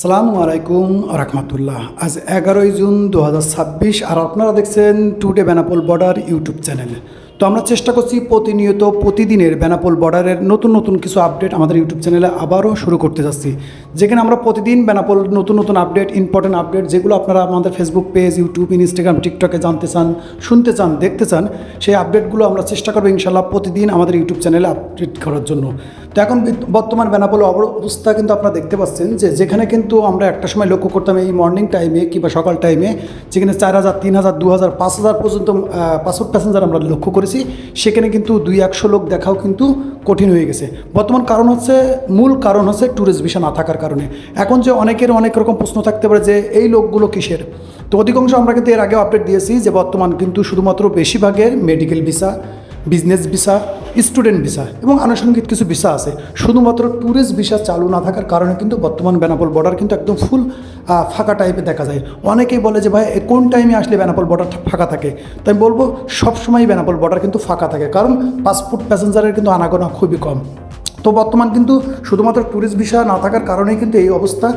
আসসালামু আলাইকুম রহমতুল্লাহ। আজ 11ই জুন 2026 আর আপনারা দেখছেন today Benapole border YouTube channel. তো আমরা চেষ্টা করছি প্রতিনিয়ত প্রতিদিনের বেনাপোল বর্ডারের নতুন নতুন কিছু আপডেট আমাদের ইউটিউব চ্যানেলে আবারও শুরু করতে যাচ্ছি, যেখানে আমরা প্রতিদিন বেনাপোল নতুন নতুন আপডেট, ইম্পর্টেন্ট আপডেট যেগুলো আপনারা আমাদের ফেসবুক পেজ, ইউটিউব, ইনস্টাগ্রাম, টিকটকে জানতে চান, শুনতে চান, দেখতে চান, সেই আপডেটগুলো আমরা চেষ্টা করবো ইনশাল্লাহ প্রতিদিন আমাদের ইউটিউব চ্যানেলে আপডেট করার জন্য। তো এখন বর্তমান বেনাপোল অবস্থা কিন্তু আপনারা দেখতে পাচ্ছেন যে যেখানে কিন্তু আমরা একটা সময় লক্ষ্য করতাম এই মর্নিং টাইমে কিংবা সকাল টাইমে, যেখানে 4000, 3000, 2000, 5000 পর্যন্ত পাসপোর্ট প্যাসেঞ্জার আমরা লক্ষ্য করেছি, সেখানে কিন্তু 200-100 লোক দেখাও কিন্তু কঠিন হয়ে গেছে। বর্তমান কারণ হচ্ছে, মূল কারণ হচ্ছে ট্যুরিস্ট ভিসা না থাকার কারণে। এখন যে অনেকের অনেক রকম প্রশ্ন থাকতে পারে যে এই লোকগুলো কিসের, তো অধিকাংশ আমরা কিন্তু এর আগেও আপডেট দিয়েছি যে বর্তমান কিন্তু শুধুমাত্র বেশিরভাগের medical visa, business visa, student visa এবং আনুষঙ্গিক কিছু ভিসা আছে। শুধুমাত্র ট্যুরিস্ট ভিসা চালু না থাকার কারণে কিন্তু বর্তমান বেনাপোল বর্ডার কিন্তু একদম ফুল ফাঁকা টাইপের দেখা যায়। অনেকেই বলে যে ভাই কোন টাইমে আসলে বেনাপোল বর্ডার ফাঁকা থাকে, তাই আমি বলবো সবসময় বেনাপোল বর্ডার কিন্তু ফাঁকা থাকে, কারণ পাসপোর্ট প্যাসেঞ্জারের কিন্তু আনাগোনা খুবই কম। তো বর্তমান কিন্তু শুধুমাত্র ট্যুরিস্ট ভিসা না থাকার কারণেই কিন্তু এই অবস্থা।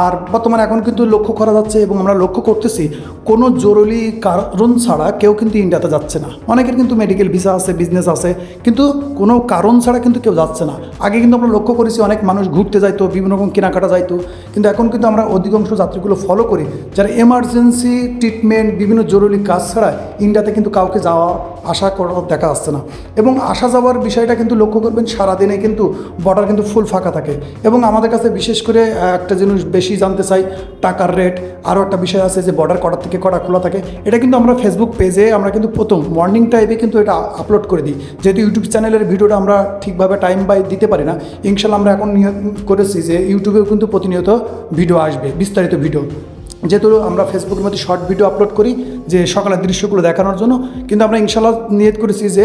আর বর্তমানে এখন কিন্তু লক্ষ্য করা যাচ্ছে এবং আমরা লক্ষ্য করতেছি কোনো জরুরি কারণ ছাড়া কেউ কিন্তু ইন্ডিয়াতে যাচ্ছে না। অনেকের কিন্তু মেডিকেল ভিসা আছে, বিজনেস আছে, কিন্তু কোনো কারণ ছাড়া কিন্তু কেউ যাচ্ছে না। আগে কিন্তু আমরা লক্ষ্য করেছি অনেক মানুষ ঘুরতে যাইতো, বিভিন্ন রকম কেনাকাটা যাইতো, কিন্তু এখন কিন্তু আমরা অধিকাংশ যাত্রীগুলো ফলো করি যারা এমার্জেন্সি ট্রিটমেন্ট, বিভিন্ন জরুরি কাজ ছাড়া ইন্ডিয়াতে কিন্তু কাউকে যাওয়া আশা করা দেখা যাচ্ছে না। এবং আসা যাওয়ার বিষয়টা কিন্তু লক্ষ্য করবেন সারাদিনে কিন্তু বর্ডার কিন্তু ফুল ফাঁকা থাকে। এবং আমাদের কাছে বিশেষ করে একটা জিনিস বেশি জানতে চাই, টাকার রেট। আরও একটা বিষয় আছে যে বর্ডার কটার থেকে কটা খোলা থাকে, এটা কিন্তু আমরা ফেসবুক পেজে আমরা কিন্তু প্রথম মর্নিং টাইমে কিন্তু এটা আপলোড করে দিই। যেহেতু ইউটিউব চ্যানেলের ভিডিওটা আমরা ঠিকভাবে টাইম বাই দিতে পারি না, ইনশাল্লাহ আমরা এখন নিয়োগ করেছি যে ইউটিউবেও কিন্তু প্রতিনিয়ত ভিডিও আসবে, বিস্তারিত ভিডিও। যেহেতু আমরা ফেসবুকের মধ্যে শর্ট ভিডিও আপলোড করি যে সকালের দৃশ্যগুলো দেখানোর জন্য, কিন্তু আমরা ইনশাল্লাহ নিয়ত করেছি যে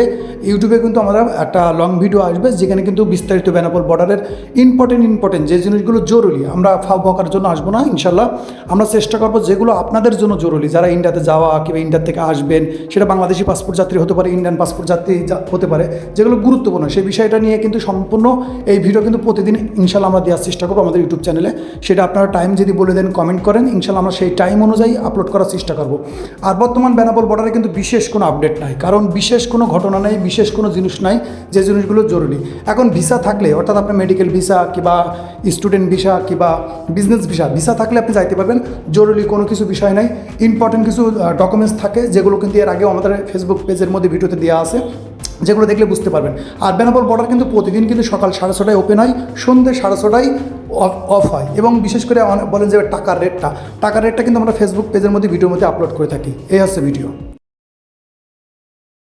ইউটিউবে কিন্তু আমরা একটা লং ভিডিও আসবে, যেখানে কিন্তু বিস্তারিত বেনাপোল বর্ডারের ইম্পর্টেন্ট যে জিনিসগুলো জরুরি, আমরা ফাও বকার জন্য আসবো না। ইনশাল্লাহ আমরা চেষ্টা করবো যেগুলো আপনাদের জন্য জরুরি, যারা ইন্ডিয়াতে যাওয়া কিংবা ইন্ডিয়া থেকে আসবেন, সেটা বাংলাদেশি পাসপোর্ট যাত্রী হতে পারে, ইন্ডিয়ান পাসপোর্ট যাত্রী হতে পারে, যেগুলো গুরুত্বপূর্ণ সেই বিষয়টা নিয়ে কিন্তু সম্পূর্ণ এই ভিডিও কিন্তু প্রতিদিন ইনশাল্লাহ আমরা দেওয়ার চেষ্টা করবো আমাদের ইউটিউব চ্যানেলে। সেটা আপনারা টাইম যদি বলে দেন, কমেন্ট করেন, ইনশাল্লাহ আমরা সেই টাইম অনুযায়ী আপলোড করার চেষ্টা করব। আর বর্তমান বেনাপোল বর্ডারে কিন্তু বিশেষ কোনো আপডেট নাই, কারণ বিশেষ কোনো ঘটনা নেই, বিশেষ কোনো জিনিস নাই যে জিনিসগুলো জরুরি। এখন ভিসা থাকলে, অর্থাৎ আপনার মেডিকেল ভিসা কিংবা স্টুডেন্ট ভিসা কিংবা বিজনেস ভিসা থাকলে আপনি যাইতে পারবেন। জরুরি কোনো কিছু বিষয় নাই, ইম্পর্টেন্ট কিছু ডকুমেন্টস থাকে যেগুলো কিন্তু এর আগেও আমাদের ফেসবুক পেজের মধ্যে ভিডিওতে দেওয়া আছে, যেগুলো দেখলে বুঝতে পারবেন। আর বেনাপোল বর্ডার কিন্তু প্রতিদিন কিন্তু সকাল 6:30টায় ওপেন হয়, সন্ধ্যে 6:30টায় অফ হয়। এবং বিশেষ করে বলেন যে টাকার রেটটা কিন্তু আমরা ফেসবুক পেজের মধ্যে ভিডিওর মধ্যে আপলোড করে থাকি। এই হচ্ছে ভিডিও।